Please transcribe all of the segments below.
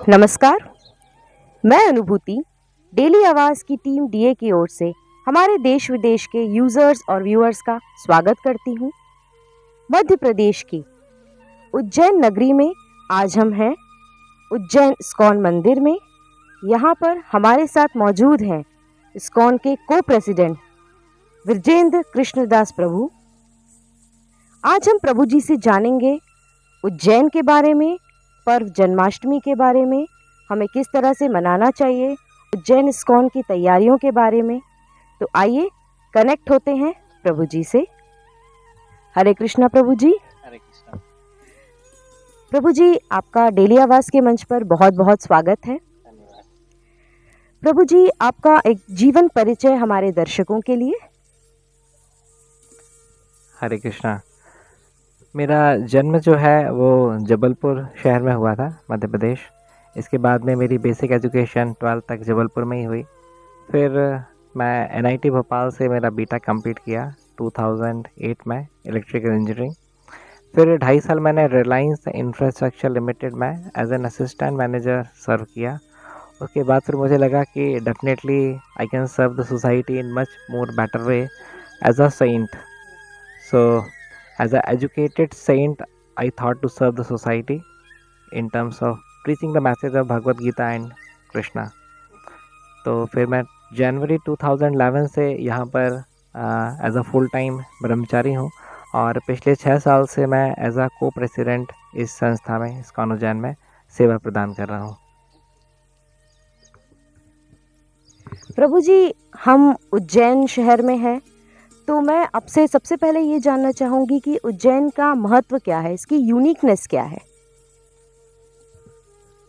नमस्कार। मैं अनुभूति डेली आवाज़ की टीम डीए की ओर से हमारे देश विदेश के यूजर्स और व्यूअर्स का स्वागत करती हूँ। मध्य प्रदेश की उज्जैन नगरी में आज हम हैं उज्जैन इस्कॉन मंदिर में। यहाँ पर हमारे साथ मौजूद हैं इस्कॉन के को प्रेसिडेंट विजेंद्र कृष्णदास प्रभु। आज हम प्रभु जी से जानेंगे उज्जैन के बारे में, पर्व जन्माष्टमी के बारे में, हमें किस तरह से मनाना चाहिए, उज्जैन इस्कॉन की तैयारियों के बारे में। तो आइए कनेक्ट होते हैं प्रभु जी से। हरे कृष्णा प्रभु जी। हरे कृष्णा। प्रभु जी, आपका डेली आवाज़ के मंच पर बहुत बहुत स्वागत है। धन्यवाद। प्रभु जी, आपका एक जीवन परिचय हमारे दर्शकों के लिए। हरे कृष्णा। मेरा जन्म जो है वो जबलपुर शहर में हुआ था, मध्य प्रदेश। इसके बाद में मेरी बेसिक एजुकेशन 12th तक जबलपुर में ही हुई। फिर मैं एनआईटी भोपाल से मेरा बीटेक कंप्लीट किया 2008 में, इलेक्ट्रिकल इंजीनियरिंग। फिर 2.5 साल मैंने रिलायंस इंफ्रास्ट्रक्चर लिमिटेड में as an assistant manager serve किया। उसके बाद फिर मुझे लगा कि definitely I can serve the society in much more better way as a saint. So, as an educated saint, I thought to serve the society in terms of preaching the message of Bhagavad Gita and Krishna. तो फिर मैं जनवरी 2011 से यहाँ पर as a full time ब्रह्मचारी हूँ और पिछले 6 साल से मैं एज अ को प्रेसिडेंट इस संस्था में, इस्कॉन उज्जैन में सेवा प्रदान कर रहा हूँ। प्रभु जी, हम उज्जैन शहर में हैं, तो मैं आपसे सबसे पहले ये जानना चाहूँगी कि उज्जैन का महत्व क्या है, इसकी यूनिकनेस क्या है।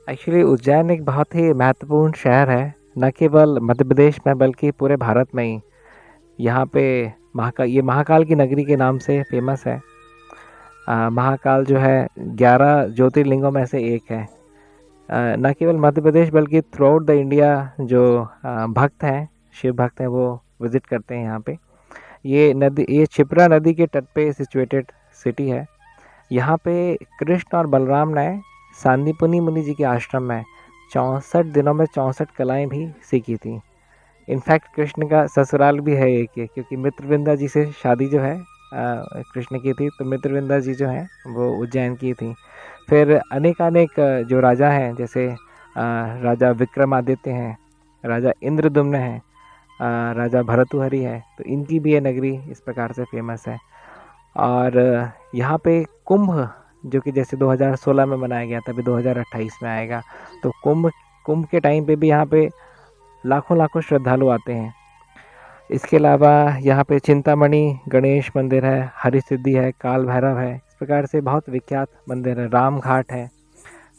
एक्चुअली उज्जैन एक बहुत ही महत्वपूर्ण शहर है, न केवल मध्य प्रदेश में बल्कि पूरे भारत में ही। यहाँ पे ये महाकाल की नगरी के नाम से फेमस है। महाकाल जो है 11 ज्योतिर्लिंगों में से एक है। न केवल मध्य प्रदेश बल्कि थ्रू आउट द इंडिया जो भक्त हैं, शिव भक्त हैं, वो विजिट करते हैं यहाँ पे। ये क्षिप्रा नदी के तट पे सिचुएटेड सिटी है। यहाँ पे कृष्ण और बलराम ने सांदीपनि मुनि जी के आश्रम में 64 दिनों में 64 कलाएं भी सीखी थी। इनफैक्ट कृष्ण का ससुराल भी है एक, क्योंकि मित्रविंदा जी से शादी जो है कृष्ण की थी, तो मित्रविंदा जी जो हैं वो उज्जैन की थी। फिर अनेक जो राजा हैं, जैसे राजा विक्रमादित्य हैं, राजा इंद्रदुम्न हैं, राजा भर्तृहरि है, तो इनकी भी ये नगरी इस प्रकार से फेमस है। और यहाँ पे कुंभ, जो कि जैसे 2016 में मनाया गया था, अभी 2028 में आएगा, तो कुंभ के टाइम पे भी यहाँ पे लाखों श्रद्धालु आते हैं। इसके अलावा यहाँ पे चिंतामणि गणेश मंदिर है, हरिसिद्धि है, काल भैरव है, इस प्रकार से बहुत विख्यात मंदिर है, राम घाट है।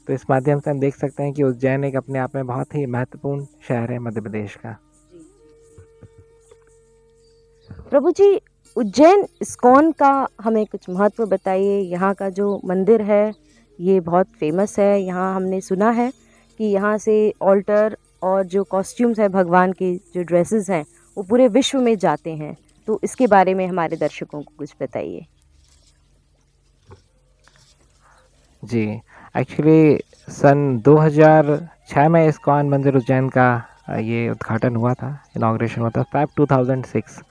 तो इस माध्यम से हम देख सकते हैं कि उज्जैन एक अपने आप में बहुत ही महत्वपूर्ण शहर है मध्य प्रदेश का। प्रभु जी, उज्जैन इस्कॉन का हमें कुछ महत्व बताइए। यहाँ का जो मंदिर है ये बहुत फेमस है। यहाँ हमने सुना है कि यहाँ से ऑल्टर और जो कॉस्ट्यूम्स है, भगवान के जो ड्रेसेस हैं, वो पूरे विश्व में जाते हैं। तो इसके बारे में हमारे दर्शकों को कुछ बताइए। जी, एक्चुअली सन 2006 में इस्कॉन मंदिर उज्जैन का ये उद्घाटन हुआ था, इनाग्रेशन हुआ था, फैब 2006।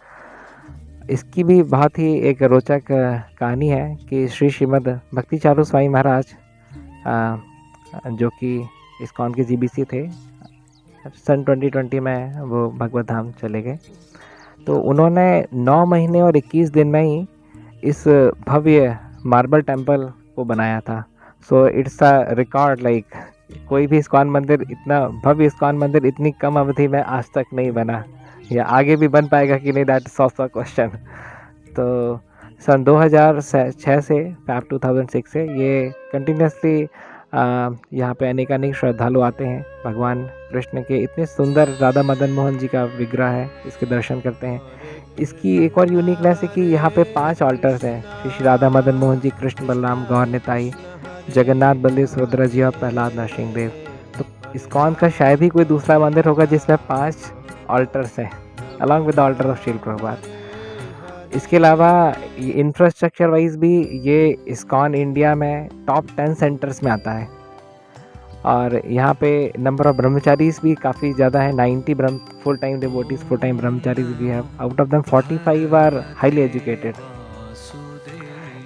इसकी भी बहुत ही एक रोचक कहानी है कि श्रीमद भक्ति चारू स्वामी महाराज, जो कि इस्कॉन के जीबीसी थे, सन 2020 में वो भगवत धाम चले गए। तो उन्होंने 9 महीने और 21 दिन में ही इस भव्य मार्बल टेम्पल को बनाया था। So it's a record, like कोई भी इस्कॉन मंदिर, इतना भव्य इस्कॉन मंदिर इतनी कम अवधि में आज तक नहीं बना, या आगे भी बन पाएगा कि नहीं, दैट इज ऑल्सो क्वेश्चन। तो सन 2006 से फैब 2006 से ये कंटिन्यूसली यहाँ पे अनेक श्रद्धालु आते हैं। भगवान कृष्ण के इतने सुंदर राधा मदन मोहन जी का विग्रह है, इसके दर्शन करते हैं। इसकी एक और यूनिकनेस है कि यहाँ पे 5 ऑल्टर्स हैं, श्री राधा मदन मोहन जी, कृष्ण बलराम गौर निताई, जगन्नाथ बलदेव सुभद्रा जी और प्रहलाद नरसिंहदेव। तो इस्कॉन का शायद ही कोई दूसरा मंदिर होगा जिसमें 5 ऑल्टर्स हैं, along with the alter of शील प्रभुपाद। इसके अलावा इंफ्रास्ट्रक्चर वाइज भी ये इस्कॉन इंडिया में टॉप 10 सेंटर्स में आता है। और यहाँ पे नंबर ऑफ ब्रह्मचारीज भी काफ़ी ज़्यादा है, 90 full time devotees, full time brahmacharis भी है। Out of them 45 are highly educated.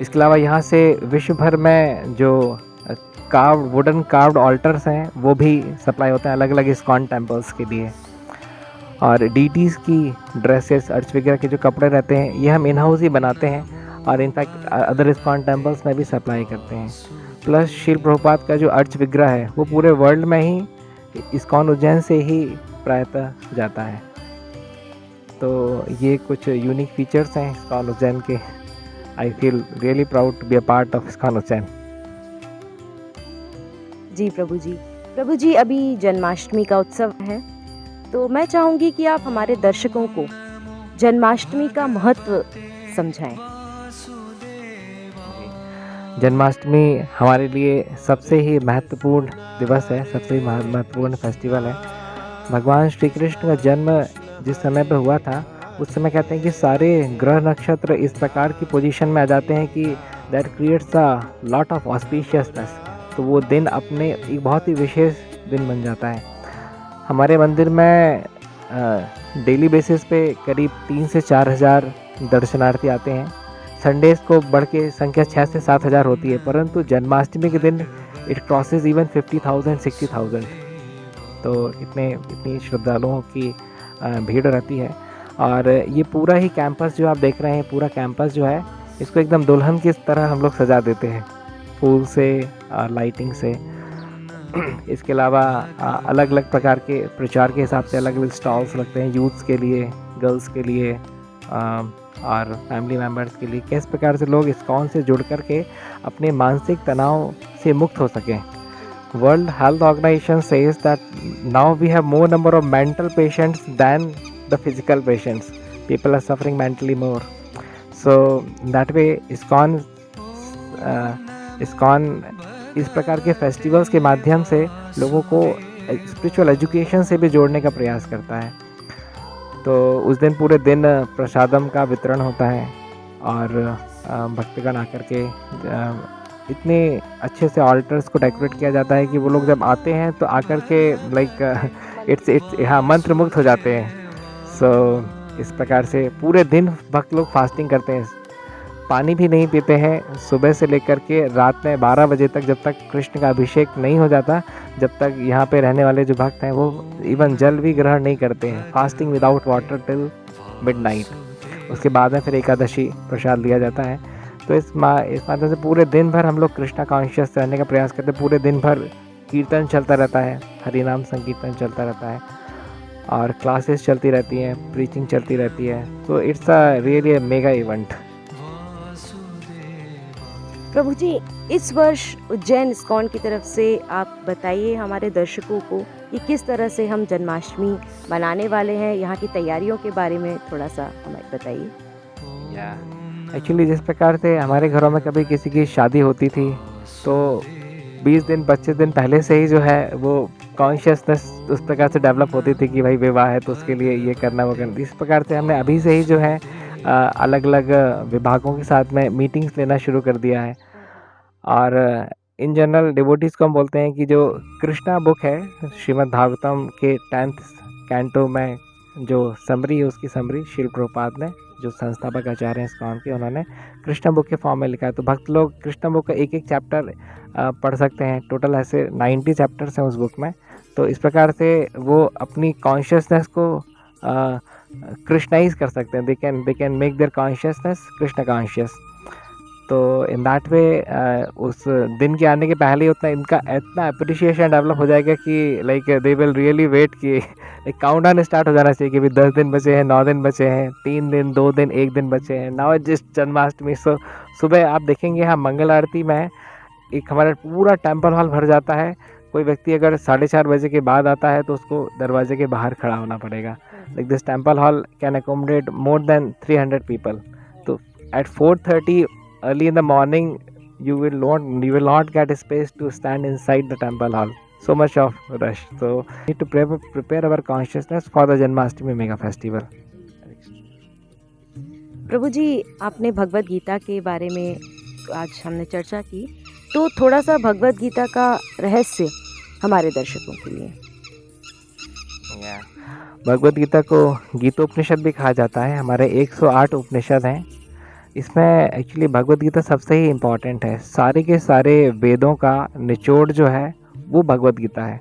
इसके अलावा यहाँ से विश्व भर में जो कार्व्ड वुडन कार्व्ड ऑल्टर्स हैं वो भी सप्लाई होते हैं अलग अलग इस्कॉन टेम्पल्स के लिए। और डीटीज़ की ड्रेसेस, अर्च वगैरह के जो कपड़े रहते हैं ये हम इन हाउस ही बनाते हैं और इनफैक्ट अदर इस्कॉन टेम्पल्स में भी सप्लाई करते हैं। प्लस शील प्रभुपाद का जो अर्च विग्रह है वो पूरे वर्ल्ड में ही इस्कॉन उज्जैन से ही प्रायतः जाता है। तो ये कुछ यूनिक फीचर्स हैं इस्कॉन उज्जैन के। I feel really proud to be a part of ISKCON Ujjain. जी प्रभु जी अभी जन्माष्टमी का उत्सव है, तो मैं चाहूँगी कि आप हमारे दर्शकों को जन्माष्टमी का महत्व समझाएं। जन्माष्टमी हमारे लिए सबसे ही महत्वपूर्ण दिवस है, सबसे ही महत्वपूर्ण फेस्टिवल है। भगवान श्री कृष्ण का जन्म जिस समय पे हुआ था उस समय कहते हैं कि सारे ग्रह नक्षत्र इस प्रकार की पोजीशन में आ जाते हैं कि that creates a lot of auspiciousness. तो वो दिन अपने एक बहुत ही विशेष दिन बन जाता है। हमारे मंदिर में डेली बेसिस पे करीब 3 से 4 हज़ार दर्शनार्थी आते हैं। संडेज को बढ़ के संख्या 6 से 7 हज़ार होती है, परंतु जन्माष्टमी के दिन इट क्रॉसेज इवन 50,000 60,000। तो इतनी श्रद्धालुओं की भीड़ रहती है। और ये पूरा ही कैंपस जो आप देख रहे हैं, पूरा कैंपस जो है इसको एकदम दुल्हन की तरह हम लोग सजा देते हैं, फूल से, लाइटिंग से। इसके अलावा अलग अलग प्रकार के प्रचार के हिसाब से अलग अलग स्टॉल्स लगते हैं, यूथ्स के लिए, गर्ल्स के लिए और फैमिली मेम्बर्स के लिए, किस प्रकार से लोग इस्कॉन से जुड़ कर के अपने मानसिक तनाव से मुक्त हो सकें। World health organization says that now we have more number of mental patients than the physical patients. People are suffering mentally more. So that way ISKCON इस प्रकार के फेस्टिवल्स के माध्यम से लोगों को स्पिरिचुअल एजुकेशन से भी जोड़ने का प्रयास करता है। तो उस दिन पूरे दिन प्रसादम का वितरण होता है और भक्तगण आकर के इतने अच्छे से ऑल्टर्स को डेकोरेट किया जाता है कि वो लोग जब आते हैं तो आकर के लाइक इट्स हाँ मंत्र मुक्त हो जाते हैं। सो इस प्रकार से पूरे दिन भक्त लोग फास्टिंग करते हैं, पानी भी नहीं पीते हैं सुबह से लेकर के रात में 12 बजे तक, जब तक कृष्ण का अभिषेक नहीं हो जाता, जब तक यहाँ पे रहने वाले जो भक्त हैं वो इवन जल भी ग्रहण नहीं करते हैं। Fasting without water till midnight. उसके बाद में फिर एकादशी प्रसाद लिया जाता है। तो इस माध्यम से पूरे दिन भर हम लोग कृष्णा कॉन्शियस रहने का प्रयास करते हैं। पूरे दिन भर कीर्तन चलता रहता है, हरिनाम संकीर्तन चलता रहता है और क्लासेस चलती रहती हैं, प्रीचिंग चलती रहती है। तो it's a really mega event. Prabhu ji, इस वर्ष उज्जैन इस्कॉन की तरफ से आप बताइए हमारे दर्शकों को कि किस तरह से हम जन्माष्टमी मनाने वाले हैं, यहाँ की तैयारियों के बारे में थोड़ा सा हमें बताइए। एक्चुअली जिस प्रकार से हमारे घरों में कभी किसी की शादी होती थी तो 20 दिन 25 दिन पहले से ही जो है वो कॉन्शियसनेस उस प्रकार से डेवलप होती थी कि भाई विवाह है तो उसके लिए ये करना वो करना। इस प्रकार से हमने अभी से ही जो है अलग अलग विभागों के साथ में मीटिंग्स लेना शुरू कर दिया है। और इन जनरल डिवोटीज़ को हम बोलते हैं कि जो कृष्णा बुक है श्रीमद् भागवतम के 10th कैंटो में जो समरी है उसकी समरी शील प्रभुपाद ने, जो संस्थापक आचार्य हैं इस्कॉन के, उन्होंने कृष्णा बुक के फॉर्म में लिखा है। तो भक्त लोग कृष्णा बुक का एक एक चैप्टर पढ़ सकते हैं। टोटल ऐसे 90 चैप्टर्स हैं उस बुक में। तो इस प्रकार से वो अपनी कॉन्शियसनेस को कृष्णाइज कर सकते हैं। They can make their consciousness Krishna conscious. तो इन दैट वे उस दिन के आने के पहले ही इतना अप्रिशिएशन डेवलप हो जाएगा कि like they will really wait कि एक काउंटडाउन स्टार्ट हो जाना चाहिए कि 10 दिन बचे हैं, 9 दिन बचे हैं, 3 दिन, 2 दिन, 1 दिन बचे हैं। Now just Janmashtami. सो सुबह आप देखेंगे यहाँ मंगल आरती में एक हमारा पूरा टेम्पल हॉल भर जाता है। कोई व्यक्ति अगर 4:30 बजे के बाद आता है तो उसको दरवाजे के बाहर खड़ा होना पड़ेगा। Like this temple hall can accommodate more than 300 people. तो eight 4:30 early in the morning you will not get a space to stand inside the temple hall. So much of rush. So we need to prepare our consciousness for the Janmashtami mega festival. प्रभु जी, आपने भगवत गीता के बारे में आज हमने चर्चा की, तो थोड़ा सा भगवत गीता का रहस्य हमारे दर्शकों के लिए। या भगवत गीता को गीतोपनिषद भी कहा जाता है। हमारे 108 उपनिषद हैं। इसमें एक्चुअली भगवत गीता सबसे ही इम्पॉर्टेंट है। सारे के सारे वेदों का निचोड़ जो है वो भगवत गीता है।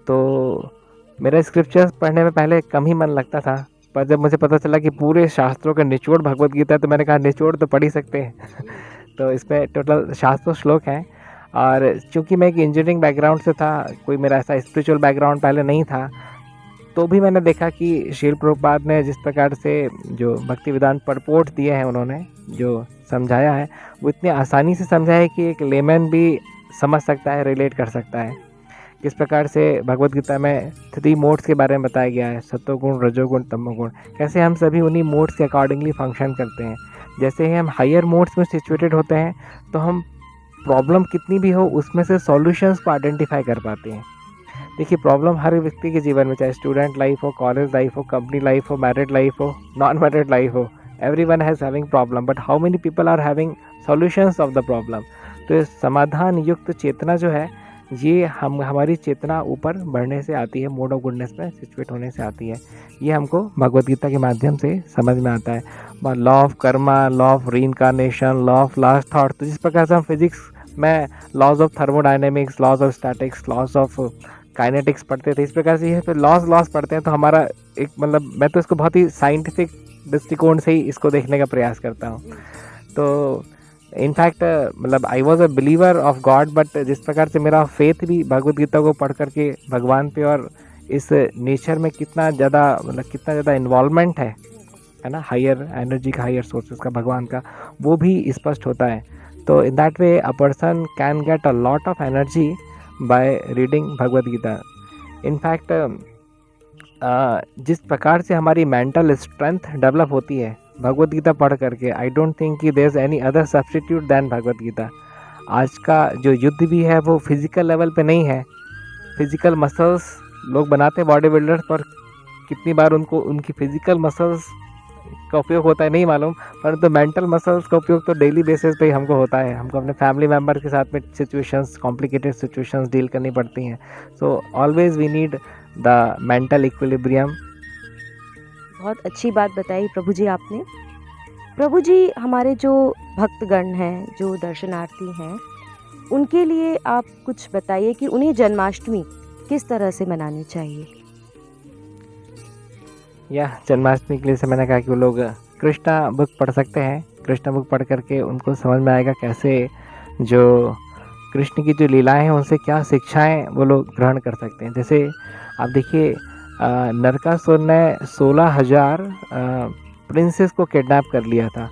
तो मेरा स्क्रिप्चर्स पढ़ने में पहले कम ही मन लगता था, पर जब मुझे पता चला कि पूरे शास्त्रों का निचोड़ भगवत गीता है तो मैंने कहा निचोड़ तो पढ़ ही सकते हैं। तो इसमें टोटल शास्त्रों श्लोक हैं। और चूँकि मैं एक इंजीनियरिंग बैकग्राउंड से था, कोई मेरा ऐसा स्पिरिचुअल बैकग्राउंड पहले नहीं था, तो भी मैंने देखा कि श्रील प्रभुपाद ने जिस प्रकार से जो भक्ति वेदांत परपोर्ट दिए हैं, उन्होंने जो समझाया है वो इतनी आसानी से समझा है कि एक लेमैन भी समझ सकता है, रिलेट कर सकता है। किस प्रकार से भगवत गीता में 3 मोड्स के बारे में बताया गया है, सत्वगुण, रजोगुण, तमोगुण, कैसे हम सभी उन्हीं मोड्स के अकॉर्डिंगली फंक्शन करते हैं। जैसे ही हम हायर मोड्स में सिचुएटेड होते हैं तो हम प्रॉब्लम कितनी भी हो उसमें से सॉल्यूशंस को आइडेंटिफाई कर पाते हैं। देखिए, प्रॉब्लम हर व्यक्ति के जीवन में, चाहे स्टूडेंट लाइफ हो, कॉलेज लाइफ हो, कंपनी लाइफ हो, मैरिड लाइफ हो, नॉन मैरिड लाइफ हो, everyone has having problem, but how many people are having solutions of the problem. तो ये समाधान युक्त चेतना जो है, ये हमारी चेतना ऊपर बढ़ने से आती है, मोड ऑफ गुडनेस में सिचुएट होने से आती है। ये हमको भगवत गीता के माध्यम से समझ में आता है। Law of karma, law of reincarnation, law of last thought. तो जिस प्रकार से हम फिजिक्स में laws of thermodynamics, laws of statics, laws of kinetics पढ़ते थे, इस प्रकार से ये लॉस पढ़ते हैं। तो हमारा एक मतलब, मैं तो इसको बहुत ही साइंटिफिक दृष्टिकोण से ही इसको देखने का प्रयास करता हूँ। तो इनफैक्ट मतलब I was a believer of God, but जिस प्रकार से मेरा फेथ भी भगवत गीता को पढ़ करके भगवान पे और इस नेचर में कितना ज़्यादा इन्वॉल्वमेंट है ना, हायर एनर्जी का, हायर सोर्सेज का, भगवान का, वो भी स्पष्ट होता है। तो in that way a person can get a lot of energy by reading Bhagavad Gita. In fact जिस प्रकार से हमारी मेंटल स्ट्रेंथ डेवलप होती है भगवत गीता पढ़ करके, आई डोंट थिंक कि there is any other substitute than Bhagavad Gita. आज का जो युद्ध भी है वो फिजिकल लेवल पे नहीं है। फिजिकल मसल्स लोग बनाते हैं बॉडी बिल्डर्स, पर कितनी बार उनको उनकी फिजिकल मसल्स का उपयोग होता है नहीं मालूम, परंतु मेंटल मसल्स का उपयोग तो डेली बेसिस पे ही हमको होता है। हमको अपने फैमिली मेम्बर के साथ में सिचुएशंस, कॉम्प्लिकेटेड सिचुएशंस डील करनी पड़ती हैं। So always we need the mental equilibrium. बहुत अच्छी बात बताई प्रभु जी आपने। प्रभु जी, हमारे जो भक्तगण हैं, जो दर्शनार्थी हैं, उनके लिए आप कुछ बताइए कि उन्हें जन्माष्टमी किस तरह से मनानी चाहिए। जन्माष्टमी के लिए से मैंने कहा कि वो लोग कृष्णा बुक पढ़ सकते हैं। कृष्णा बुक पढ़ करके उनको समझ में आएगा कैसे जो कृष्ण की जो लीलाएं हैं उनसे क्या शिक्षाएं वो लोग ग्रहण कर सकते हैं। जैसे आप देखिए, नरकासुर ने 16,000 प्रिंसेस को किडनैप कर लिया था।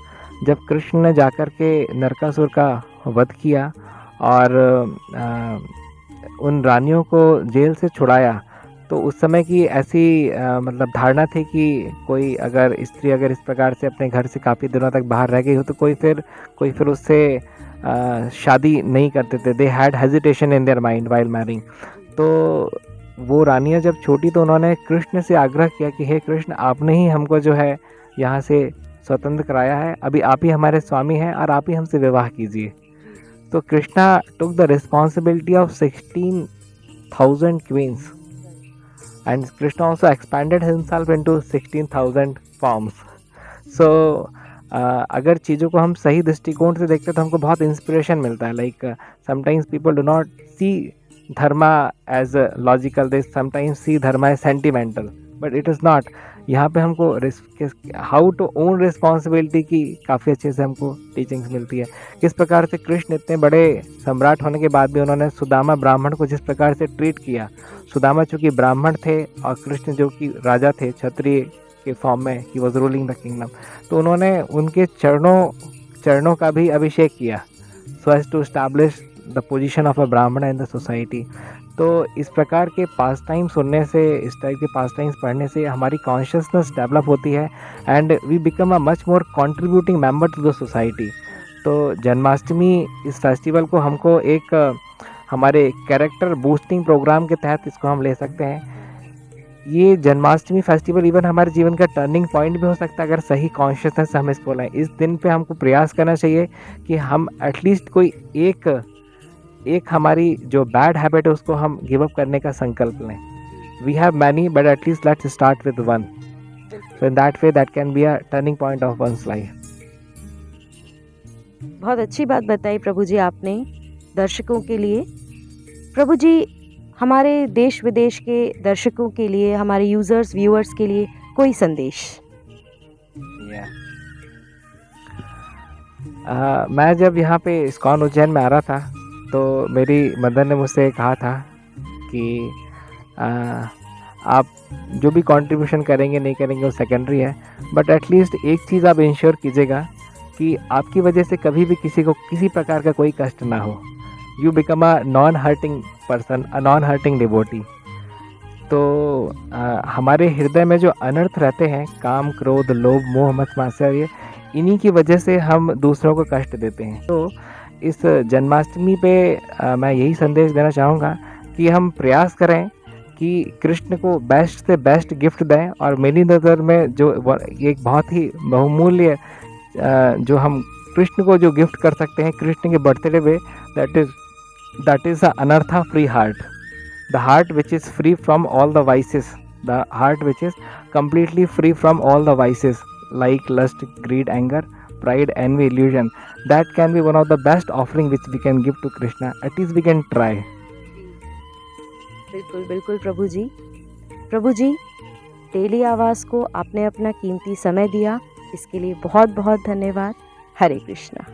जब कृष्ण ने जाकर के नरकासुर का वध किया और उन रानियों को जेल से छुड़ाया, तो उस समय की ऐसी मतलब धारणा थी कि कोई अगर स्त्री अगर इस प्रकार से अपने घर से काफ़ी दिनों तक बाहर रह गई हो तो कोई फिर उससे शादी नहीं करते थे। They had hesitation in their mind while marrying. तो वो रानियां जब छोटी तो उन्होंने कृष्ण से आग्रह किया कि हे कृष्ण, आपने ही हमको जो है यहाँ से स्वतंत्र कराया है, अभी आप ही हमारे स्वामी हैं और आप ही हमसे विवाह कीजिए। तो Krishna took the responsibility of 16,000 queens and Krishna also expanded himself into 16,000 forms. So अगर चीज़ों को हम सही दृष्टिकोण से देखते हैं तो हमको बहुत इंस्पिरेशन मिलता है। Like sometimes people do not see dharma as logical, they sometimes see dharma as sentimental, but it is not. यहाँ पे हमको हाउ टू ओन रिस्पॉन्सिबिलिटी की काफ़ी अच्छे से हमको टीचिंग्स मिलती है। किस प्रकार से कृष्ण इतने बड़े सम्राट होने के बाद भी उन्होंने सुदामा ब्राह्मण को जिस प्रकार से ट्रीट किया। सुदामा चूँकि ब्राह्मण थे और कृष्ण जो कि राजा थे, क्षत्रिय के फॉर्म में, he was ruling the kingdom, तो उन्होंने उनके चरणों का भी अभिषेक किया so as to establish the position of a Brahmin in the society. तो इस प्रकार के पास टाइम सुनने से, इस टाइप के पास टाइम्स पढ़ने से हमारी कॉन्शियसनेस डेवलप होती है and we become a much more contributing member to the society. तो जन्माष्टमी इस फेस्टिवल को हमको एक हमारे कैरेक्टर बूस्टिंग प्रोग्राम के तहत इसको हम ले सकते हैं। ये जन्माष्टमी फेस्टिवल इवन हमारे जीवन का टर्निंग पॉइंट भी हो सकता है अगर सही कॉन्शियसनेस से हम इसको लाएं। इस दिन पे हमको प्रयास करना चाहिए कि हम एटलीस्ट कोई एक हमारी जो बैड हैबिट है उसको हम गिव अप करने का संकल्प लें. We have many, but at least let's start with one. So in that way, that can be a turning point of one's life. बहुत अच्छी बात बताई प्रभु जी आपने दर्शकों के लिए. प्रभु जी, हमारे देश विदेश के दर्शकों के लिए, हमारे यूजर्स व्यूअर्स के लिए कोई संदेश. Yeah. मैं जब यहाँ पे इस्कॉन उज्जैन में आ रहा था तो मेरी मदर ने मुझसे कहा था कि आप जो भी कंट्रीब्यूशन करेंगे नहीं करेंगे वो सेकेंडरी है, बट एटलीस्ट एक चीज़ आप इंश्योर कीजिएगा कि आपकी वजह से कभी भी किसी को किसी प्रकार का कोई कष्ट ना हो. You become a non hurting person, a non hurting devotee. तो हमारे हृदय में जो अनर्थ रहते हैं, काम, क्रोध, लोभ, मोह, मत, मात्सर्य, इन्हीं की वजह से हम दूसरों को कष्ट देते हैं. तो इस जन्माष्टमी पे मैं यही संदेश देना चाहूँगा कि हम प्रयास करें कि कृष्ण को बेस्ट से बेस्ट गिफ्ट दें. और मेरी नज़र में जो एक बहुत ही बहुमूल्य जो हम कृष्ण को जो गिफ्ट कर सकते हैं कृष्ण के बर्थडे पे, that is a anartha free heart. The heart which is free from all the vices, the heart which is completely free from all the vices like lust, greed, anger, pride, envy, illusion. That can be one of the best offering which we can give to Krishna. At least we can try. बिल्कुल बिल्कुल प्रभु जी. प्रभु जी, daily आवाज़ को आपने अपना कीमती समय दिया, इसके लिए बहुत बहुत धन्यवाद. हरे कृष्णा.